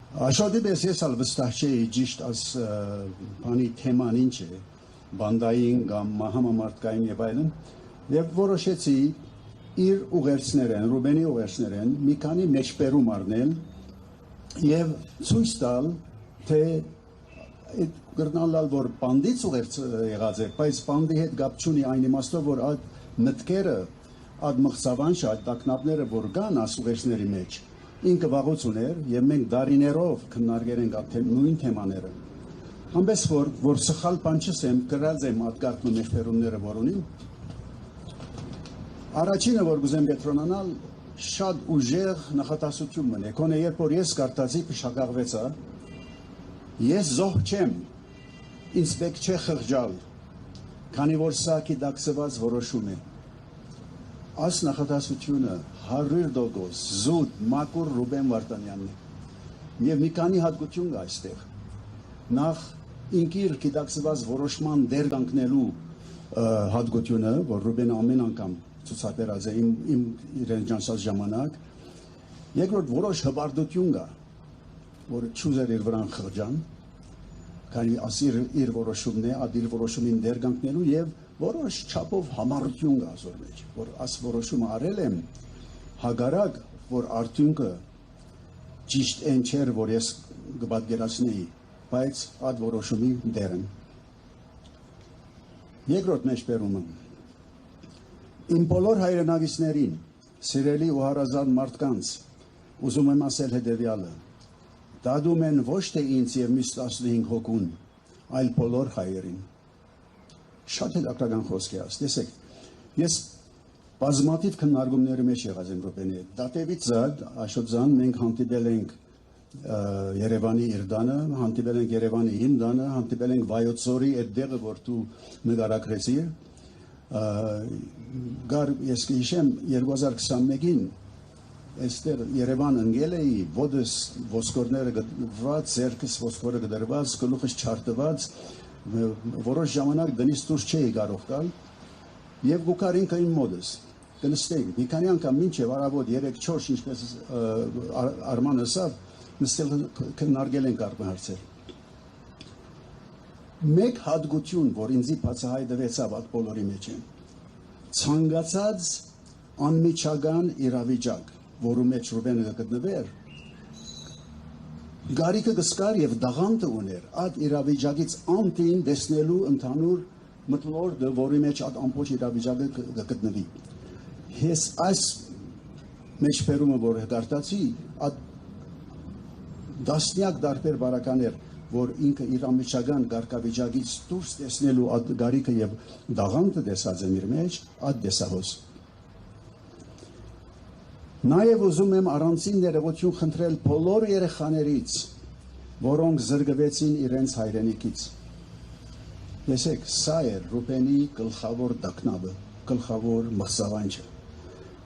Աշոտի պես ես ալ վստահ չէի ճիշտ այս բանի թեման ինչ է, բանդային կամ համամարտկային եւ այլն, եւ որոշեցի իր ուղերձներեն, Ռուբենի ուղերձներեն մի քանի մեջբերում առնել եւ ցույց տալ, թե այդ գրնալալ որ բանդից ուղերձ եղած է, բայց բանդի հետ գապ չունի այն իմաստով, որ այդ մտքերը, այդ մղձավանջը, այդ տակնապները, որ կան այս ուղերձների մեջ, ինքը վաղուց ուներ եւ մենք դարիներով քննարկել ենք այդ նույն թեմաները։ Ամենից որ սխալ բան չսեմ, գրած եմ ատկարտն ու մեջբերումները, որ ունիմ։ Առաջինը, որ գուզեմ կենտրոնանալ, շատ ուժեղ նախատասություն մնե, քոնե երբ որ ես կարդացի փշակաղվեցա, ես զոհ չեմ, ինձ պետք չէ խղճալ, քանի որ սա գիտակցված որոշում է։ Այս նախատասությունը 100% զուտ մաքուր Ռուբեն Վարդանյանն է։ Եվ մի քանի հատկություն կա այստեղ։ Նախ ինքիր գիտակցված որոշման դեր կանգնելու հատկությունը, որ Ռուբենը ամեն անգամ ցուցաբերած է իմ իրեն ջանցած ժամանակ։ Երկրորդ որոշ հպարտություն կա, որ չուզեր իր վրան խղճան, քանի ասիր իր որոշումն է, այդ իր որոշումին դեր կանգնելու եւ որոշ չափով համառություն կա ասոր մեջ, որ այս որոշումը արել եմ, հագարակ, որ արդյունքը ճիշտ այն չէր, որ ես կպատկերացնեի, բայց այդ որոշումի դերն։ Երկրորդ մեջբերումը։ Իմ բոլոր հայրենակիցներին, սիրելի ու հարազատ մարդկանց, ուզում եմ ասել հետևյալը. դադում են ոչ թե ինձ եւ մյուս 15 հոգուն, այլ բոլոր հայերին։ Շատ հետաքրքրական խոսք է այս։ Տեսեք, ես բազմաթիվ քննարկումների մեջ եղած եմ Ռուբենի հետ։ Դատևից զատ Աշոտզան մենք հանդիպել ենք Երևանի Իրդանը, հանդիպել ենք Երևանի Հիմդանը, հանդիպել ենք Վայոց Ձորի այդ դեղը, որ դու նկարագրեցիր։ Գար ես կհիշեմ 2021-ին այստեղ Երևան ընկել էի, ոտս ոսկորները գդված, ձեռքս ոսկորը գդրված, գլուխս չարտված, որոշ ժամանակ դնից դուրս չէի կարող գալ, եւ գուքար ինքը իմ մոտս կնստեի։ Մի քանի անգամ մինչեւ առավոտ 3-4 ինչպես Արմանը ասավ, նստել քննարկել ենք արմահարցեր։ Մեկ հատկություն, որ ինձի բացահայտվեցավ այդ բոլորի մեջ է, ցանկացած անմիջական իրավիճակ, որում մեջ Ռուբենը գտնվեր, գարիկը գսկար եւ դաղանտը ուներ այդ իրավիճակից անտին տեսնելու ընդհանուր մթնոլորտը, որի մեջ այդ ամբողջ իրավիճակը գտնվի։ Ես այս մեջբերումը, որ հերթացի, այդ դասնյակ դարբեր բարականեր, որ ինքը իր անմիջական գարկավիճակից դուրս տեսնելու այդ գարիկը եւ դաղանտը տեսած եմ իր մեջ, այդ դեսահոս։ Նաև ուզում եմ առանցին ներողություն խնդրել բոլոր երեխաներից, որոնք զրկվեցին իրենց հայրենիքից։ Տեսեք, սա է Ռուբենի գլխավոր տակնապը, գլխավոր մղձավանջը։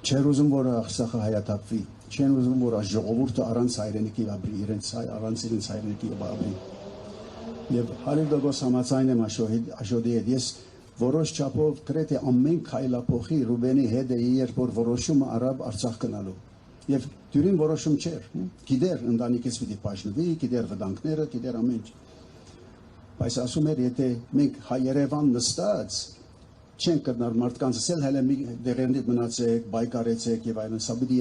Չեր ուզում, որ Արցախը հայաթափվի, չեն ուզում, որ ժողովուրդը առանց հայրենիքի ապրի, առանց իրենց հայրենիքի ապրի։ Եվ 100% համաձայն եմ Աշոտի հետ, ես որոշ չափով գրեթե ամեն քայլափոխի Ռուբենի հետ էի, երբ որ որոշումը արավ Արցախ գնալու։ Եվ դյուրին որոշում չէր, գիտեր ընտանիքից պիտի բաժնվի, գիտեր վտանգները, գիտեր ամեն ինչ։ Բայց ասում էր, եթե մենք Երևան նստած չենք գտնար մարդկանց ասել, հələ մի դեղերնիդ մնացեք, բայկարեցեք եւ այլն, սա պիտի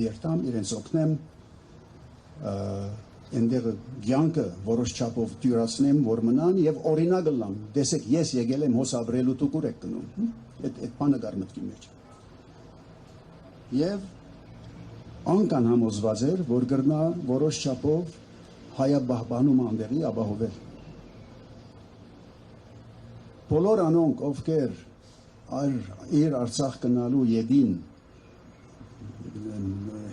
երթամ, իրենց օգնեմ, այնտեղ ցանկը որոշ չափով դյուրացնեմ, որ մնան եւ օրինակ լամ։ Տեսեք, ես եկել եմ հոս ապրելու տուկուր եք գնում։ Այդ բանը գար մտքի մեջ։ Եվ անկան համոզված էր, որ գրնա որոշ չափով հայաբահբանումը անդերի ապահովել։ Բոլոր անոնք, ովքեր իր Արցախ գնալու յետին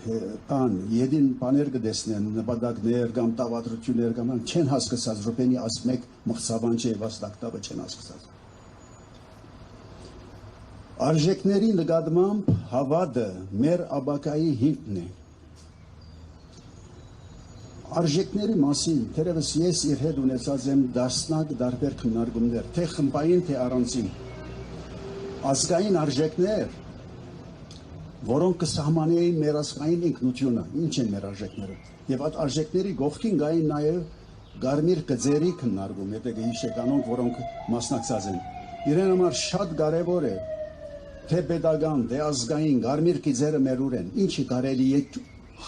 յետին բաներ կտեսնեն, նպատակներ կամ տավադրություններ կամ չեն հասկացած Ռուբենի այս մեկ մղձավանջը եւ աստակտավը չեն հասկացած։ Արժեքների նկատմամբ հավատը մեր ապագայի հիմքն է։ Արժեքների մասին թերևս ես իր հետ ունեցած եմ դասնակ դարբեր քննարկումներ, թե խմբային, թե առանցին։ Ազգային արժեքներ որոնք կսահմանեին մեր ազգային ինքնությունը, ինչ են մեր արժեքները։ Եվ այդ արժեքների գողքին գային նաև Գարմիր գծերի քննարկում, եթե գիշեք անոնք, որոնք մասնակցած են։ Իրեն համար շատ կարևոր է, թե pedagogan, թե ազգային Գարմիր գծերը մեր ուր են, ինչի կարելի է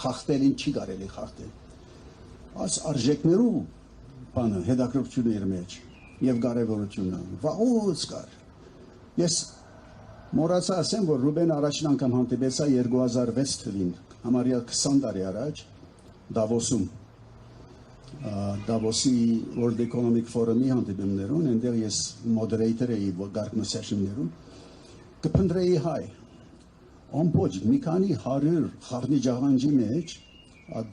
խախտել, ինչի կարելի խախտել։ Այս արժեքներու բանը հետաքրքրությունը իր մեջ եւ կարևորությունը վաղուց կար։ Ես մոռացա ասեմ, որ Ռուբեն առաջին անգամ հանդիպեցա 2006 թվականին, համարյա 20 տարի առաջ Դավոսում, Դավոսի World Economic Forum-ի հանդիպումներում, այնտեղ ես մոդերեյտոր էի Gartner session-ներում, կփնտրեի հայ, ամբողջ մի քանի 100 խառնի ջաղանջի մեջ,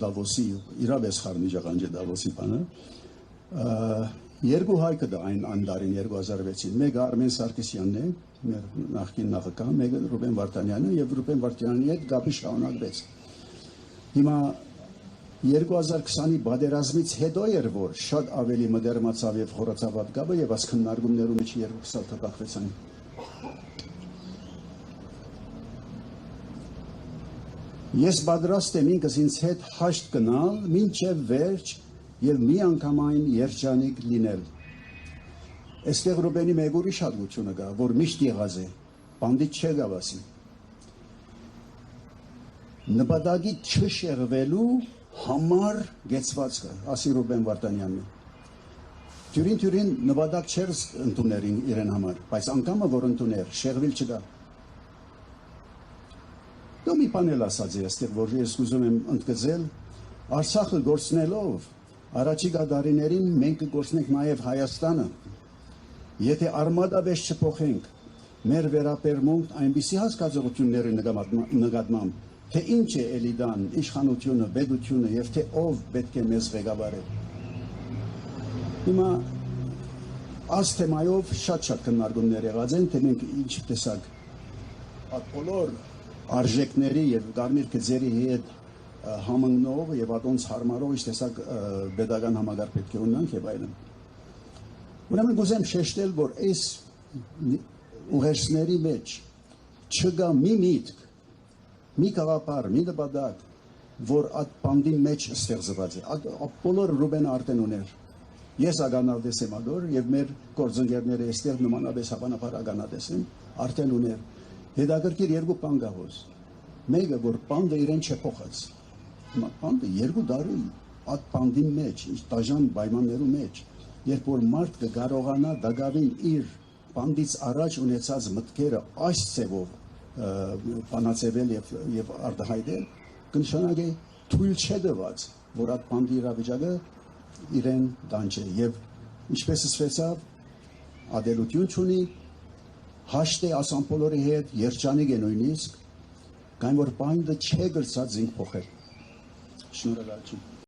Դավոսի, իրավես խառնի ջաղանջ է Դավոսի բանը, երկու հայ կդա այն տարին 2006-ին, մեկը Արմեն Սարգսյանն է, մեր նախկին նախագահ, մեկը Ռուբեն Վարդանյանը եւ Ռուբեն Վարդանյանի հետ գապի շարունակվեց։ Հիմա 2020-ի բادرազմից հետո էր, որ շատ ավելի մդերմացավ եւ խորացավ այդ գաբը եւ այս քննարկումներում մեջ երկուսը տակվեցան։ Ես պատրաստ եմ ինքս ինձ հետ հաշտ գնալ մինչեւ վերջ եւ միանգամայն երջանիկ լինել։ Այստեղ Ռուբենի մեկ ուրիշ հատկությունը կա, որ միշտ եղած է, բանդիտ չէ գավասի։ Նպատակի չշեղվելու համար գեցված կա, ասի Ռուբեն Վարդանյանն։ Թյուրին նպատակ չէր ընդուներ իրեն համար, բայց անգամը որ ընդուներ, շեղվել չկա։ Դու մի բան էլ ասած ես այստեղ, որ ես ուզում եմ ընդգծել, Արցախը գործնելով առաջիկա տարիներին մենք կգործնենք նաև Հայաստանը։ Եթե արմատապես չփոխենք մեր վերաբերմունքն այնպիսի հասկացությունների նկատմամբ, թե ինչ է էլիտան, իշխանությունը, պետությունը եւ թե ով պետք է մեզ ղեկավարի։ Հիմա այս թեմայով շատ քննարկումներ եղած են, թե մենք ինչ տեսակ այդ բոլոր արժեքների եւ Գարմիր գծերի հետ համընկնող եւ ատոնց հարմարող ինչ տեսակ pedagogan համագարկ պետք է ունենանք եւ այլն։ Ուրեմն գուզեմ շեշտել, որ այս ուղերձների մեջ չկա մի միտք, մի գաղափար, մի նպատակ, որ այդ բանդի մեջ ստեղծված է։ Բոլոր Ռուբենը արդեն ուներ։ Ես ականատես եմ ադոր եւ մեր գործընկերները այստեղ նմանապես հավանաբար ականատես են, արդեն ուներ։ Հետաքրքիր երկու բան կա հոս։ Մեկը որ բանդը իրեն չփոխած։ Բանդը 2 տարի այդ բանդի մեջ, դաժան պայմաններու մեջ, երբ որ մարդ կկարողանա դակավին իր բանդից առաջ ունեցած մտքերը այս ձևով բանացվել եւ արտահայտել, կնշանակի թույլ չէ դված, որ այդ բանդի իրավիճակը իրեն դանջի եւ ինչպես ասվեցավ, ադելություն ունի, հաշտ է ասան բոլորի հետ, երջանիկ է նույնիսկ, կայն որ բանդը չէ գրծած զինք փոխել։ Շնորհակալություն։